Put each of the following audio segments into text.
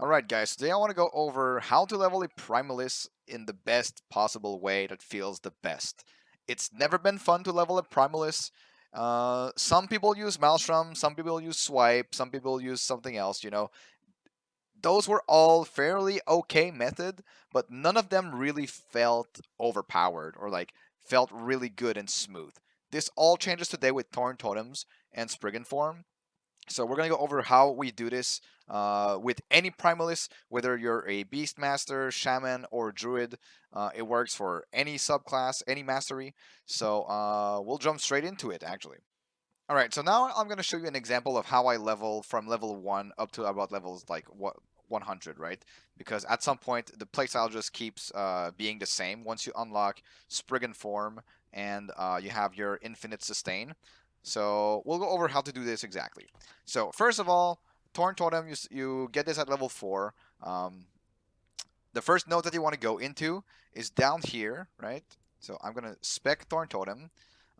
Alright guys, today I want to go over how to level a Primalist in the best possible way that feels the best. It's never been fun to level a Primalist. Some people use Maelstrom, some people use Swipe, some people use something else, Those were all fairly okay method, but none of them really felt overpowered or felt really good and smooth. This all changes today with Thorn Totems and Spriggan form. So we're going to go over how we do this with any Primalist, whether you're a Beastmaster, Shaman, or Druid. It works for any subclass, any mastery. So we'll jump straight into it, actually. All right, so now I'm going to show you an example of how I level from level 1 up to about levels like 100, right? Because at some point, the playstyle just keeps being the same once you unlock Spriggan form and you have your infinite sustain. So we'll go over how to do this exactly. So first of all, Thorn Totem, you get this at level 4. The first node that you want to go into is down here, right? So I'm going to spec Thorn Totem.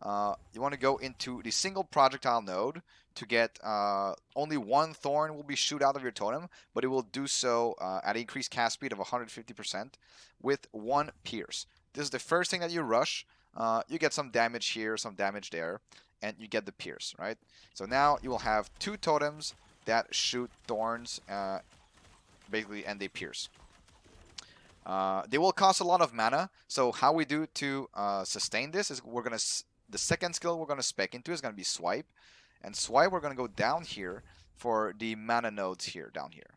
You want to go into the single projectile node to get only one Thorn will be shoot out of your totem, but it will do so at increased cast speed of 150% with one pierce. This is the first thing that you rush. You get some damage here, some damage there, and you get the pierce, right? So now you will have two totems that shoot thorns, basically, and they pierce. They will cost a lot of mana, so how we do to sustain this is the second skill we're gonna spec into is gonna be Swipe, and Swipe we're gonna go down here for the mana nodes here down here.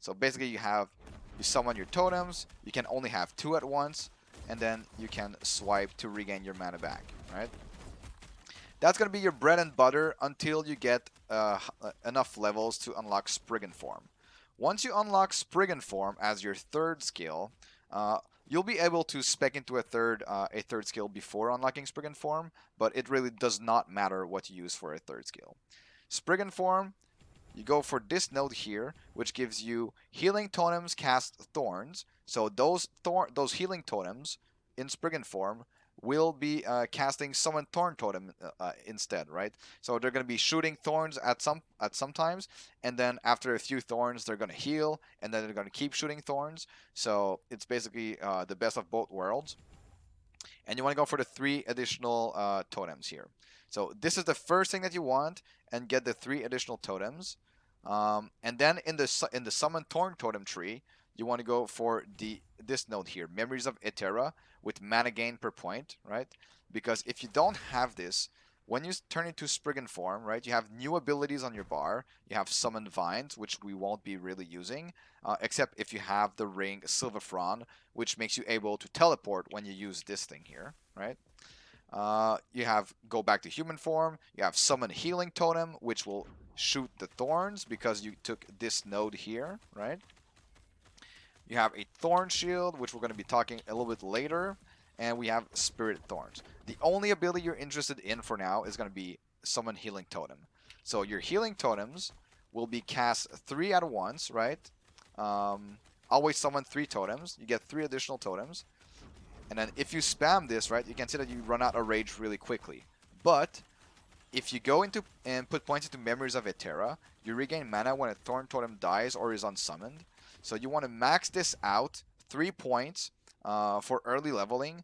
So basically you summon your totems, you can only have two at once, and then you can swipe to regain your mana back, right? That's gonna be your bread and butter until you get enough levels to unlock Spriggan form. Once you unlock Spriggan form as your third skill, you'll be able to spec into a third skill before unlocking Spriggan form, but it really does not matter what you use for a third skill. Spriggan form, you go for this node here, which gives you healing totems cast thorns. So those healing totems in Spriggan form will be casting summon thorn totem instead, right? So they're going to be shooting thorns at some times, and then after a few thorns they're going to heal, and then they're going to keep shooting thorns. So it's basically the best of both worlds. And you want to go for the 3 additional totems here. So this is the first thing that you want, and get the 3 additional totems. And then in the summon thorn totem tree, you want to go for this node here, Memories of Etera, with mana gain per point, right? Because if you don't have this, when you turn into Spriggan form, right, you have new abilities on your bar. You have Summon Vines, which we won't be really using, except if you have the ring Silverfron, which makes you able to teleport when you use this thing here, right? You have Go Back to Human Form. You have Summon Healing Totem, which will shoot the thorns because you took this node here, right? You have a Thorn Shield, which we're going to be talking a little bit later, and we have Spirit Thorns. The only ability you're interested in for now is going to be Summon Healing Totem. So your Healing Totems will be cast 3 at once, right? Always summon 3 totems. You get 3 additional totems. And then if you spam this, right, you can see that you run out of rage really quickly. But if you go into and put points into Memories of Etera, you regain mana when a Thorn Totem dies or is unsummoned. So you want to max this out 3 points for early leveling.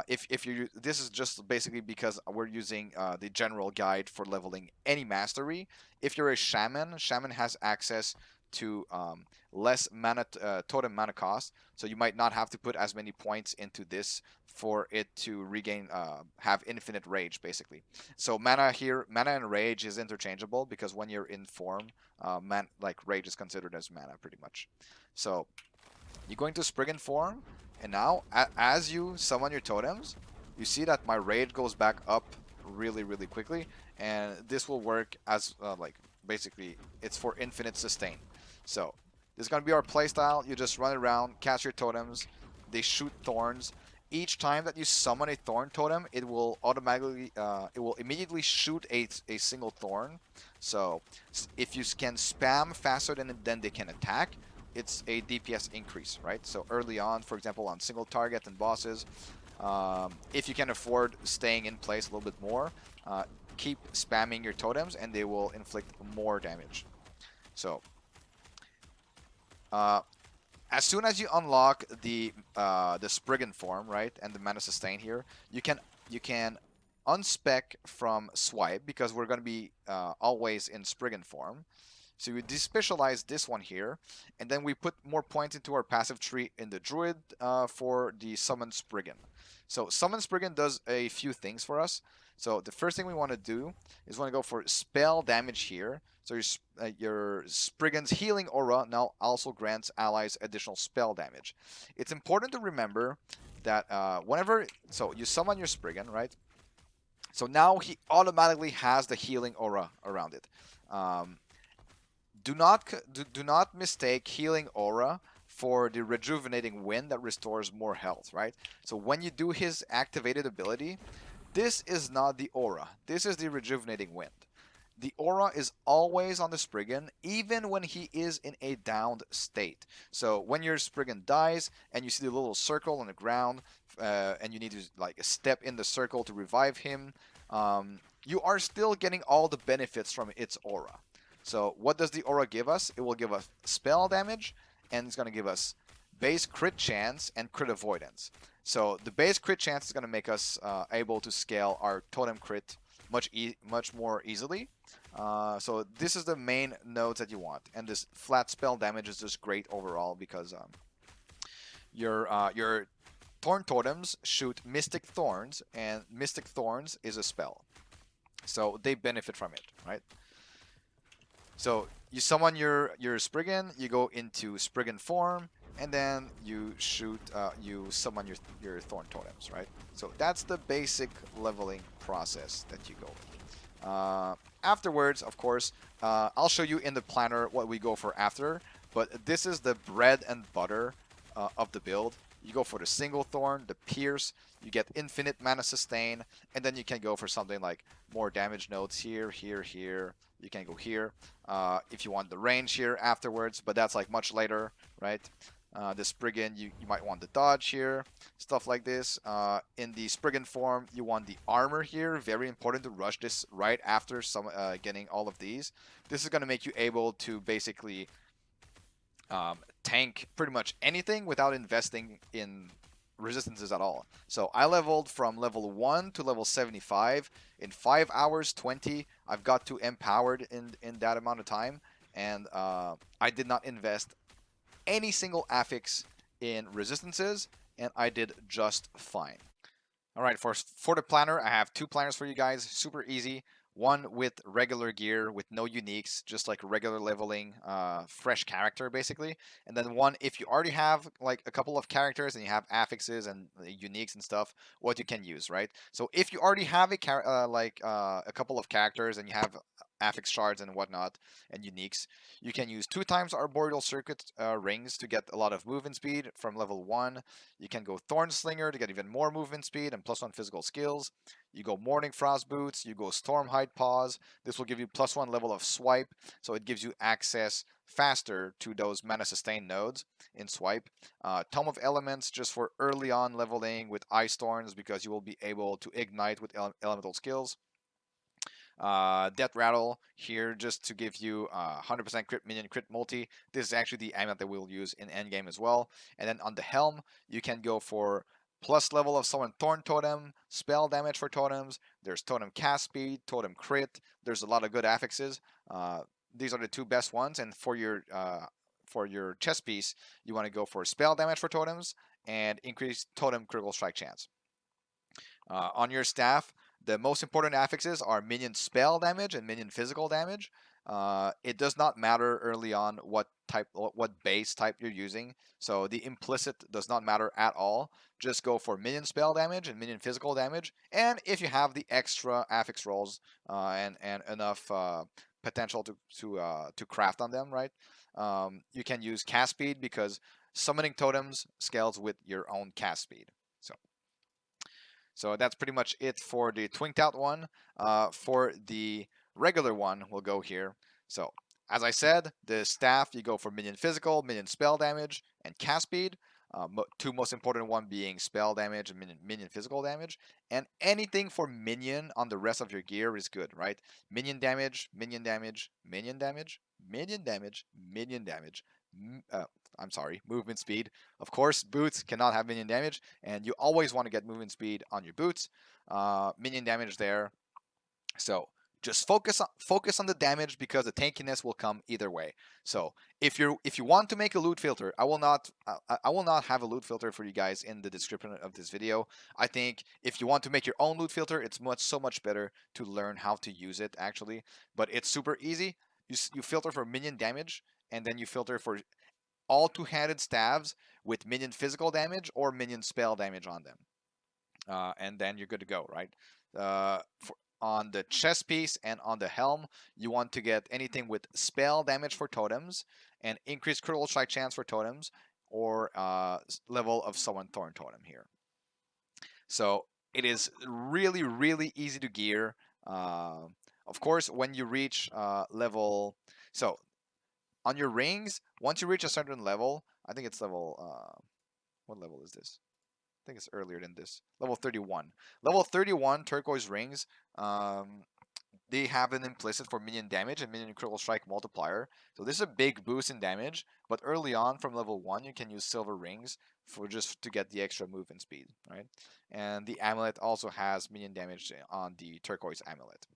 This is just basically because we're using the general guide for leveling any mastery. If you're a shaman, shaman has access to less mana totem mana cost, so you might not have to put as many points into this for it to regain have infinite rage basically. So mana and rage is interchangeable because when you're in form, rage is considered as mana pretty much. So you go into Spriggan form, and now as you summon your totems, you see that my rage goes back up really quickly, and this will work as basically it's for infinite sustain. So this is going to be our playstyle. You just run around, cast your totems, they shoot thorns. Each time that you summon a thorn totem, it will immediately shoot a single thorn. So if you can spam faster than they can attack, it's a DPS increase, right? So early on, for example, on single target and bosses, if you can afford staying in place a little bit more, keep spamming your totems and they will inflict more damage. So As soon as you unlock the Spriggan form, right, and the mana sustain here, you can unspec from swipe because we're going to be always in Spriggan form. So we despecialize this one here, and then we put more points into our passive tree in the Druid for the Summon Spriggan. So Summon Spriggan does a few things for us. So the first thing we want to do is want to go for spell damage here. So your Spriggan's healing aura now also grants allies additional spell damage. It's important to remember that so you summon your Spriggan, right? So now he automatically has the healing aura around it. Um, do not mistake healing aura for the rejuvenating wind that restores more health, right? So when you do his activated ability, this is not the aura. This is the rejuvenating wind. The aura is always on the Spriggan, even when he is in a downed state. So when your Spriggan dies and you see the little circle on the ground, and you need to like step in the circle to revive him, you are still getting all the benefits from its aura. So what does the aura give us? It will give us spell damage, and it's going to give us base crit chance and crit avoidance. So the base crit chance is going to make us able to scale our totem crit much more easily. So this is the main nodes that you want, and this flat spell damage is just great overall because your Thorn Totems shoot Mystic Thorns, and Mystic Thorns is a spell, so they benefit from it, right? So you summon your Spriggan, you go into Spriggan form, and then you summon your Thorn Totems, right? So that's the basic leveling process that you go with. Afterwards, of course, I'll show you in the planner what we go for after, but this is the bread and butter of the build. You go for the single Thorn, the Pierce, you get infinite mana sustain, and then you can go for something like more damage nodes here, here, here. You can go here if you want the range here afterwards, but that's like much later, right? The Spriggan, you might want the dodge here, stuff like this. In the Spriggan form, you want the armor here. Very important to rush this right after getting all of these. This is going to make you able to basically tank pretty much anything without investing in resistances at all. So I leveled from level 1 to level 75 in 5 hours 20. I've got to empowered in that amount of time, and I did not invest any single affix in resistances, and I did just fine. All right, for the planner, I have two planners for you guys. Super easy. One with regular gear with no uniques, just like regular leveling, fresh character basically. And then one if you already have like a couple of characters and you have affixes and uniques and stuff, what you can use, right? So if you already have a couple of characters and you have affix shards and whatnot and uniques, you can use 2 times Arboreal Circuit rings to get a lot of movement speed from level 1. You can go Thorn Slinger to get even more movement speed and +1 physical skills. You go Morning Frost Boots, you go Stormhide Paws. This will give you +1 level of swipe, so it gives you access faster to those mana sustain nodes in swipe. Tome of Elements just for early on leveling with Ice Thorns because you will be able to ignite with elemental skills. Death Rattle here just to give you 100% crit minion crit multi. This is actually the amulet that we'll use in endgame as well. And then on the helm, you can go for plus level of summon Thorn Totem, spell damage for totems. There's totem cast speed, totem crit. There's a lot of good affixes. These are the two best ones. And for your chest piece, you want to go for spell damage for totems and increase totem critical strike chance. On your staff, the most important affixes are minion spell damage and minion physical damage. It does not matter early on what base type you're using, so the implicit does not matter at all. Just go for minion spell damage and minion physical damage, and if you have the extra affix rolls and enough potential to craft on them, right? You can use cast speed because summoning totems scales with your own cast speed. So that's pretty much it for the twinked out one. For the regular one, we'll go here. So as I said, the staff, you go for minion physical, minion spell damage, and cast speed. Two most important one being spell damage and minion physical damage. And anything for minion on the rest of your gear is good, right? Minion damage, minion damage, minion damage, minion damage, minion damage. I'm sorry, movement speed. Of course, boots cannot have minion damage, and you always want to get movement speed on your boots. Minion damage there. So just focus on the damage because the tankiness will come either way. So if you want to make a loot filter, I will not have a loot filter for you guys in the description of this video. I think if you want to make your own loot filter, it's so much better to learn how to use it actually. But it's super easy. You filter for minion damage, and then you filter for all two-handed stabs with minion physical damage or minion spell damage on them, and then you're good to go, right? On the chest piece and on the helm, you want to get anything with spell damage for totems and increased critical strike chance for totems, or level of summon Thorn totem here. So it is really, really easy to gear. Of course, when you reach level, so on your rings, once you reach a certain level, I think it's level, what level is this? I think it's earlier than this. Level 31. Level 31 turquoise rings. They have an implicit for minion damage and minion critical strike multiplier. So this is a big boost in damage. But early on from level 1, you can use silver rings for just to get the extra movement speed, right? And the amulet also has minion damage on the turquoise amulet.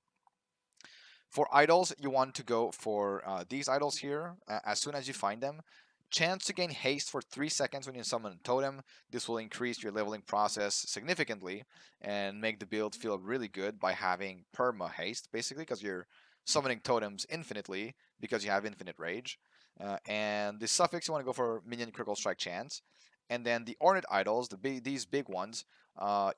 For idols, you want to go for these idols here as soon as you find them. Chance to gain haste for 3 seconds when you summon a totem. This will increase your leveling process significantly and make the build feel really good by having perma haste, basically, because you're summoning totems infinitely because you have infinite rage. And the suffix, you want to go for minion critical strike chance. And then the ornate idols, these big ones,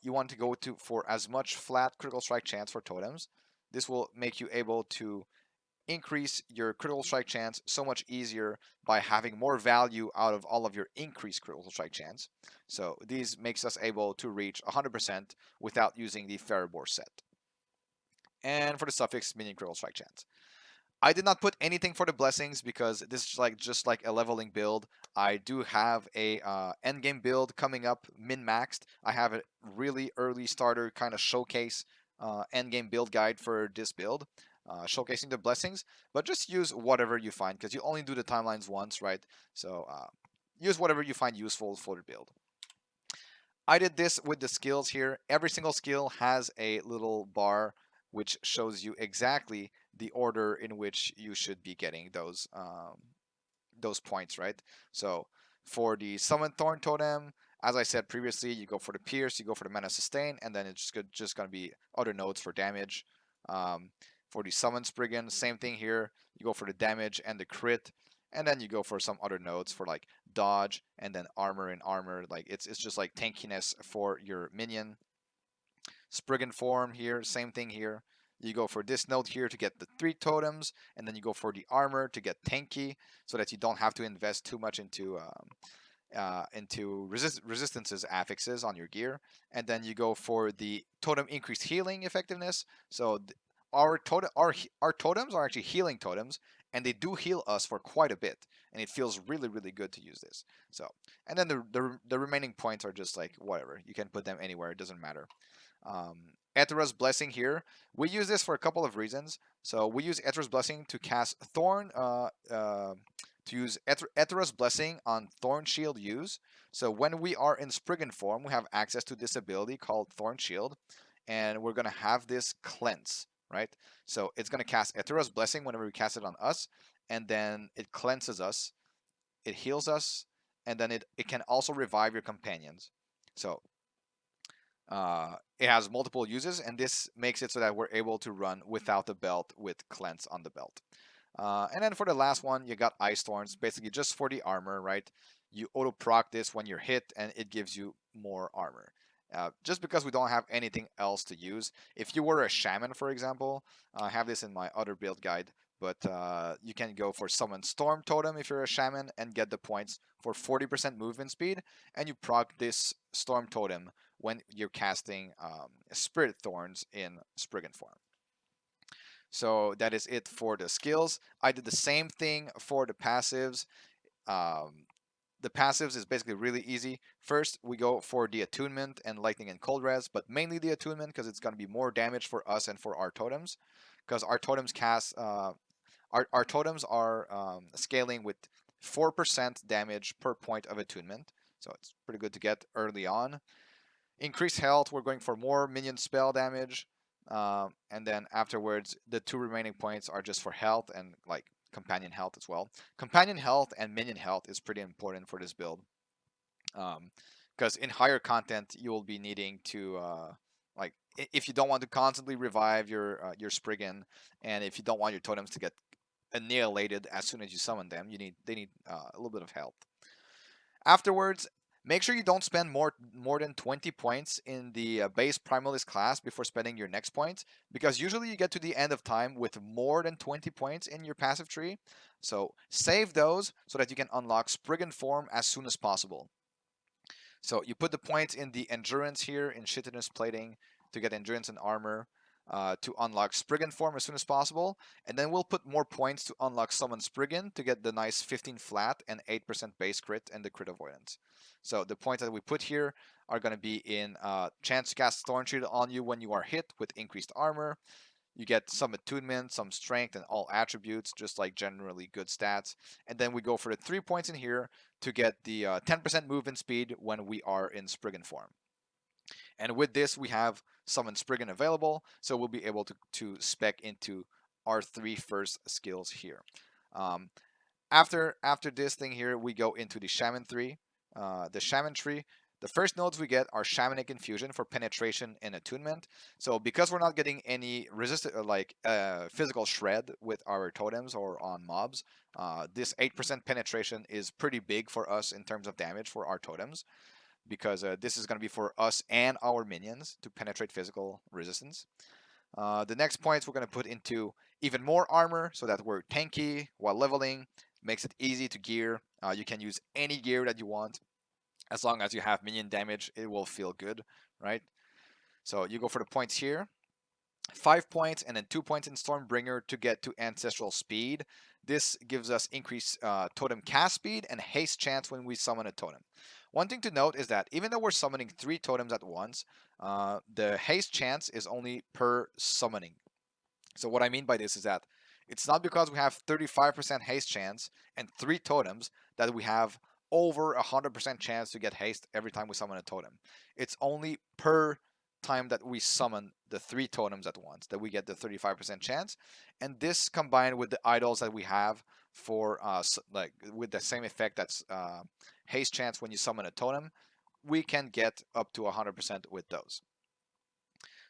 you want to go to for as much flat critical strike chance for totems. This will make you able to increase your critical strike chance so much easier by having more value out of all of your increased critical strike chance. So these makes us able to reach 100% without using the Ferrobor set. And for the suffix, minion critical strike chance. I did not put anything for the blessings because this is just like a leveling build. I do have a endgame build coming up min-maxed. I have a really early starter kind of showcase endgame build guide for this build, showcasing the blessings. But just use whatever you find because you only do the timelines once, right? So use whatever you find useful for the build. I did this with the skills here. Every single skill has a little bar which shows you exactly the order in which you should be getting those points, right? So for the summon Thorn totem, as I said previously, you go for the pierce, you go for the mana sustain, and then it's just gonna be other nodes for damage. For the summon Spriggan, same thing here. You go for the damage and the crit, and then you go for some other nodes for like dodge and then armor and armor. Like it's just like tankiness for your minion. Spriggan form here, same thing here. You go for this node here to get the 3 totems, and then you go for the armor to get tanky, so that you don't have to invest too much into resistances affixes on your gear. And then you go for the totem increased healing effectiveness. So our totems are actually healing totems, and they do heal us for quite a bit, and it feels really, really good to use this. So, and then the remaining points are just like whatever. You can put them anywhere, it doesn't matter. Aethera's Blessing here. We use this for a couple of reasons. So we use Aethera's Blessing to cast Thorn, to use Aethera's Blessing on Thorn Shield use. So when we are in Spriggan form, we have access to this ability called Thorn Shield, and we're going to have this cleanse, right? So it's going to cast Aethera's Blessing whenever we cast it on us, and then it cleanses us, it heals us, and then it can also revive your companions. So it has multiple uses, and this makes it so that we're able to run without the belt with cleanse on the belt. And then for the last one, you got Ice Thorns, basically just for the armor, right? You auto proc this when you're hit, and it gives you more armor. Just because we don't have anything else to use. If you were a shaman, for example, I have this in my other build guide, but you can go for Summon Storm Totem if you're a shaman and get the points for 40% movement speed, and you proc this Storm Totem when you're casting Spirit Thorns in Spriggan form. So that is it for the skills. I did the same thing for the passives. The passives is basically really easy. First, we go for the attunement and lightning and cold res, but mainly the attunement because it's going to be more damage for us and for our totems. Because our totems cast, our totems are scaling with 4% damage per point of attunement. So it's pretty good to get early on. Increased health, we're going for more minion spell damage. And then afterwards, the 2 remaining points are just for health and like companion health as well. Companion health and minion health is pretty important for this build. Because in higher content, you will be needing to like if you don't want to constantly revive your Spriggan, and if you don't want your totems to get annihilated as soon as you summon them, they need a little bit of help. Afterwards, make sure you don't spend more than 20 points in the base Primalist class before spending your next point, because usually you get to the end of time with more than 20 points in your passive tree. So save those so that you can unlock Spriggan form as soon as possible. So you put the points in the endurance here in shittiness plating to get endurance and armor, to unlock Spriggan form as soon as possible, and then we'll put more points to unlock summon Spriggan to get the nice 15 flat and 8% base crit and the crit avoidance. So the points that we put here are going to be in chance to cast Thorn Shield on you when you are hit with increased armor. You get some attunement, some strength, and all attributes, just like generally good stats. And then we go for the 3 points in here to get the 10% movement speed when we are in Spriggan form. And with this, we have Summon Spriggan available, so we'll be able to spec into our 3 first skills here. After this thing here, we go into the Shaman 3. The Shaman tree, the first nodes we get are Shamanic Infusion for penetration and attunement. So because we're not getting any physical shred with our totems or on mobs, this 8% penetration is pretty big for us in terms of damage for our totems, because this is going to be for us and our minions to penetrate physical resistance. The next points we're going to put into even more armor so that we're tanky while leveling. Makes it easy to gear. You can use any gear that you want. As long as you have minion damage, it will feel good, right? So you go for the points here. 5 points and then 2 points in Stormbringer to get to Ancestral Speed. This gives us increased totem cast speed and haste chance when we summon a totem. One thing to note is that even though we're summoning 3 totems at once, the haste chance is only per summoning. So what I mean by this is that it's not because we have 35% haste chance and 3 totems that we have over 100% chance to get haste every time we summon a totem. It's only per time that we summon the 3 totems at once that we get the 35% chance. And this combined with the idols that we have for with the same effect, that's haste chance when you summon a totem, we can get up to 100% with those.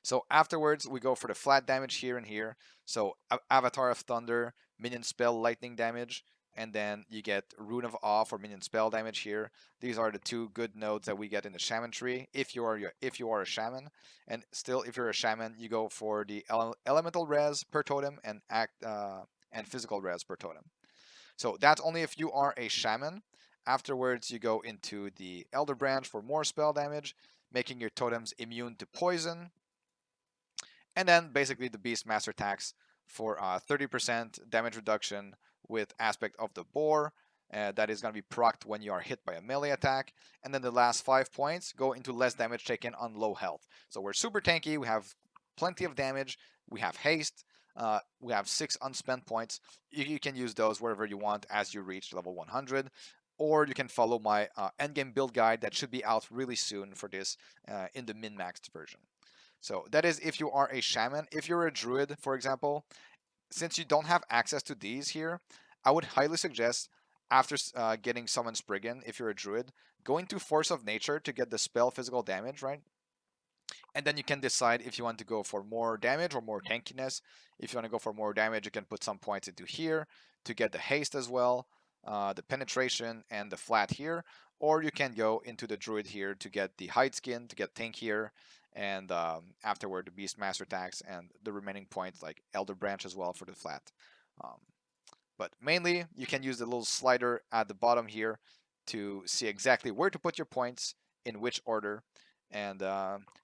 So afterwards, we go for the flat damage here and here. So Avatar of Thunder, minion spell lightning damage, and then you get Rune of Awe for minion spell damage here. These are the 2 good nodes that we get in the Shaman tree if you are a Shaman. And still, if you're a Shaman, you go for the elemental res per totem and physical res per totem. So that's only if you are a Shaman. Afterwards, you go into the Elder Branch for more spell damage, making your totems immune to poison. And then basically the Beastmaster tax for 30% damage reduction with Aspect of the Boar. That is going to be procced when you are hit by a melee attack. And then the last 5 points go into less damage taken on low health. So we're super tanky, we have plenty of damage, we have haste, we have 6 unspent points. You can use those wherever you want as you reach level 100. Or you can follow my endgame build guide that should be out really soon for this in the min-maxed version. So that is if you are a Shaman. If you're a Druid, for example, since you don't have access to these here, I would highly suggest, after getting Summon Spriggan, if you're a Druid, go into Force of Nature to get the spell physical damage, right? And then you can decide if you want to go for more damage or more tankiness. If you want to go for more damage, you can put some points into here to get the haste as well, the penetration and the flat here. Or you can go into the Druid here to get the hide skin, to get tank here, and afterward the Beastmaster tax and the remaining points like Elder Branch as well for the flat. But mainly you can use the little slider at the bottom here to see exactly where to put your points in which order. And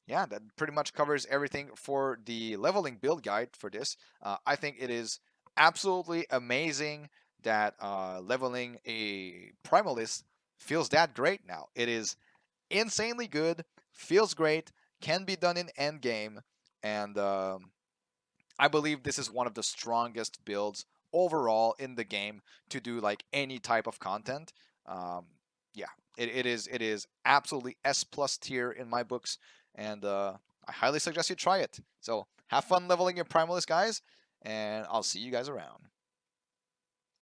yeah, that pretty much covers everything for the leveling build guide for this. I think it is absolutely amazing that leveling a Primalist feels that great now. It is insanely good, feels great, can be done in endgame, and I believe this is one of the strongest builds overall in the game to do like any type of content. Yeah, it is absolutely S plus tier in my books, and I highly suggest you try it. So have fun leveling your Primalist, guys, and I'll see you guys around.